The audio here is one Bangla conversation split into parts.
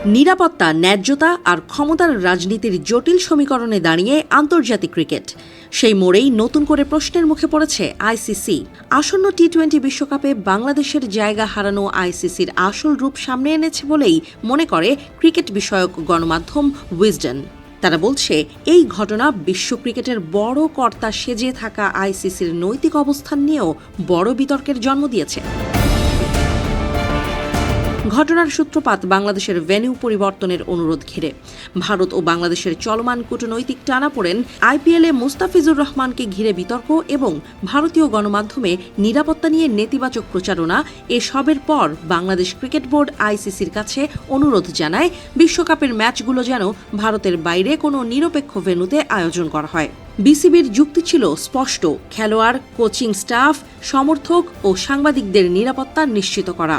নিরাপত্তা, ন্যায্যতা আর ক্ষমতার রাজনীতির জটিল সমীকরণে দাঁড়িয়ে আন্তর্জাতিক ক্রিকেট। সেই মোড়েই নতুন করে প্রশ্নের মুখে পড়েছে আইসিসি। আসন্ন টি-20 বিশ্বকাপে বাংলাদেশের জায়গা হারানো আইসিসির আসল রূপ সামনে এনেছে বলেই মনে করে ক্রিকেট বিষয়ক গণমাধ্যম উইজডেন। তারা বলছে, এই ঘটনা বিশ্ব ক্রিকেটের বড় কর্তা সেজে থাকা আইসিসির নৈতিক অবস্থান নিয়েও বড় বিতর্কের জন্ম দিয়েছে। ঘটনার সূত্রপাত বাংলাদেশের ভেন্যু পরিবর্তনের অনুরোধ ঘিরে। ভারত ও বাংলাদেশের চলমান কূটনৈতিক টানাপোড়েন, আইপিএলে মুস্তাফিজুর রহমানকে ঘিরে বিতর্ক এবং ভারতীয় গণমাধ্যমে নিরাপত্তা নিয়ে নেতিবাচক প্রচারণা এসবের পর বাংলাদেশ ক্রিকেট বোর্ড আইসিসির কাছে অনুরোধ জানায় বিশ্বকাপের ম্যাচগুলো যেন ভারতের বাইরে কোনো নিরপেক্ষ ভেন্যুতে আয়োজন করা হয়। বিসিবির যুক্তি ছিল স্পষ্ট, খেলোয়াড়, কোচিং স্টাফ, সমর্থক ও সাংবাদিকদের নিরাপত্তা নিশ্চিত করা।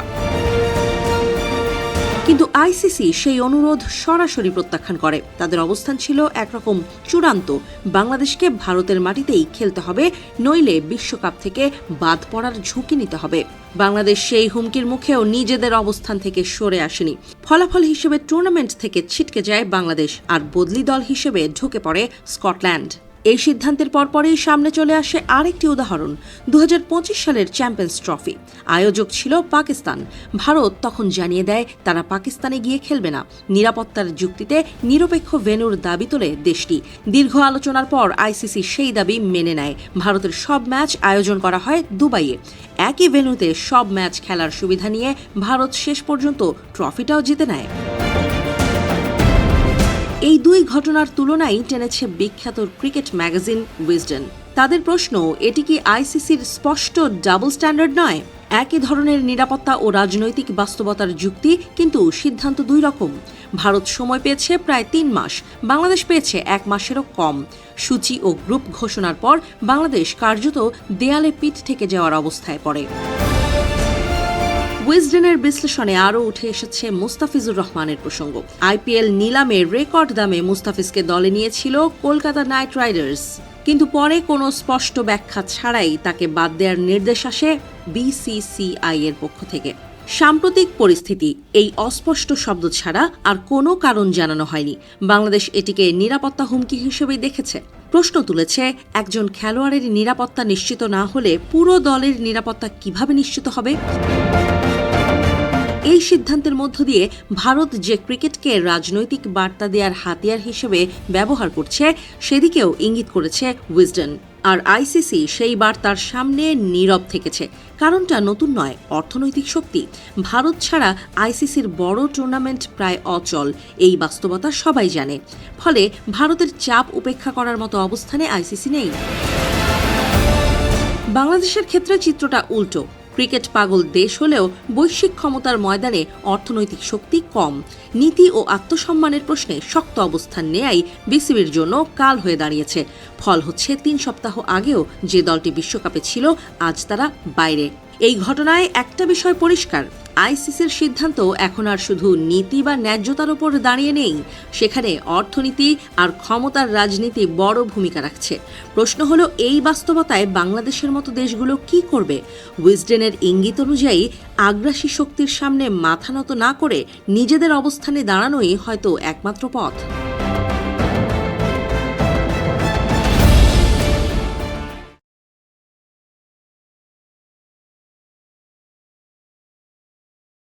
কিন্তু আইসিসি সেই অনুরোধ সরাসরি প্রত্যাখ্যান করে। তাদের অবস্থান ছিল একরকম চূড়ান্ত, বাংলাদেশকে ভারতের মাটিতেই খেলতে হবে, নইলে বিশ্বকাপ থেকে বাদ পড়ার ঝুঁকি নিতে হবে। বাংলাদেশ সেই হুমকির মুখেও নিজেদের অবস্থান থেকে সরে আসেনি। ফলাফল হিসেবে টুর্নামেন্ট থেকে ছিটকে যায় বাংলাদেশ, আর বদলি দল হিসেবে ঢুকে পড়ে স্কটল্যান্ড। এই সিদ্ধান্তের পরপরই সামনে চলে আসে আরেকটি উদাহরণ, 2025 সালের চ্যাম্পিয়ন্স ট্রফি। আয়োজক ছিল পাকিস্তান। ভারত তখন জানিয়ে দেয় তারা পাকিস্তানে গিয়ে খেলবে না। নিরাপত্তার যুক্তিতে নিরপেক্ষ ভেন্যুর দাবি তোলে দেশটি। দীর্ঘ আলোচনার পর আইসিসি সেই দাবি মেনে নেয়। ভারতের সব ম্যাচ আয়োজন করা হয় দুবাইয়ে। একই ভেন্যুতে সব ম্যাচ খেলার সুবিধা নিয়ে ভারত শেষ পর্যন্ত ট্রফিটাও জিতে নেয়। এই দুই ঘটনার তুলনাই টেনেছে বিখ্যাত ক্রিকেট ম্যাগাজিন উইজডেন। তাদের প্রশ্ন, এটি কি আইসিসির স্পষ্ট ডাবল স্ট্যান্ডার্ড নয়? একই ধরনের নিরাপত্তা ও রাজনৈতিক বাস্তবতার যুক্তি, কিন্তু সিদ্ধান্ত দুই রকম। ভারত সময় পেয়েছে প্রায় 3 মাস, বাংলাদেশ পেয়েছে 1 মাসেরও কম। সূচি ও গ্রুপ ঘোষণার পর বাংলাদেশ কার্যত দেয়ালে পিঠ থেকে যাওয়ার অবস্থায় পড়ে। উইজডেনের বিশ্লেষণে আরও উঠে এসেছে মুস্তাফিজুর রহমানের প্রসঙ্গ। আইপিএল নিলামে রেকর্ড দামে মুস্তাফিজকে দলে নিয়েছিল কলকাতা নাইট রাইডার্স, কিন্তু পরে কোনো স্পষ্ট ব্যাখ্যা ছাড়াই তাকে বাদ দেওয়ার নির্দেশ আসে বিসিসিআই এর পক্ষ থেকে। সাম্প্রতিক পরিস্থিতি, এই অস্পষ্ট শব্দ ছাড়া আর কোনো কারণ জানানো হয়নি। বাংলাদেশ এটিকে নিরাপত্তা হুমকি হিসেবেই দেখেছে। প্রশ্ন তুলেছে, একজন খেলোয়াড়ের নিরাপত্তা নিশ্চিত না হলে পুরো দলের নিরাপত্তা কিভাবে নিশ্চিত হবে? এই সিদ্ধান্তের মধ্য দিয়ে ভারত যে ক্রিকেটকে রাজনৈতিক বার্তা দেওয়ার হাতিয়ার হিসেবে ব্যবহার করছে, সেদিকেও ইঙ্গিত করেছে উইজডেন। আর আইসিসি সেই বার্তার সামনে নীরব থেকেছে। কারণটা নতুন নয়, অর্থনৈতিক শক্তি। ভারত ছাড়া আইসিসির বড় টুর্নামেন্ট প্রায় অচল, এই বাস্তবতা সবাই জানে। ফলে ভারতের চাপ উপেক্ষা করার মতো অবস্থানে আইসিসি নেই। বাংলাদেশের ক্ষেত্রে চিত্রটা উল্টো। ক্রিকেট পাগল দেশ হলেও বৈশ্বিক ক্ষমতার ময়দানে অর্থনৈতিক শক্তি কম। নীতি ও আত্মসম্মানের প্রশ্নে শক্ত অবস্থান নেয়াই বিসিবির জন্য কাল হয়ে দাঁড়িয়েছে। ফল হচ্ছে 3 সপ্তাহ আগেও যে দলটি বিশ্বকাপে ছিল, আজ তারা বাইরে। এই ঘটনায় একটা বিষয় পরিষ্কার, আইসিসির সিদ্ধান্ত এখন আর শুধু নীতি বা ন্যায্যতার উপর দাঁড়িয়ে নেই, সেখানে অর্থনীতি আর ক্ষমতার রাজনীতি বড় ভূমিকা রাখছে। প্রশ্ন হলো, এই বাস্তবতায় বাংলাদেশের মতো দেশগুলো কি করবে? উইজডেনের ইঙ্গিত অনুযায়ী আগ্রাসী শক্তির সামনে মাথা নত না করে নিজেদের অবস্থানে দাঁড়ানোই হয়তো একমাত্র পথ।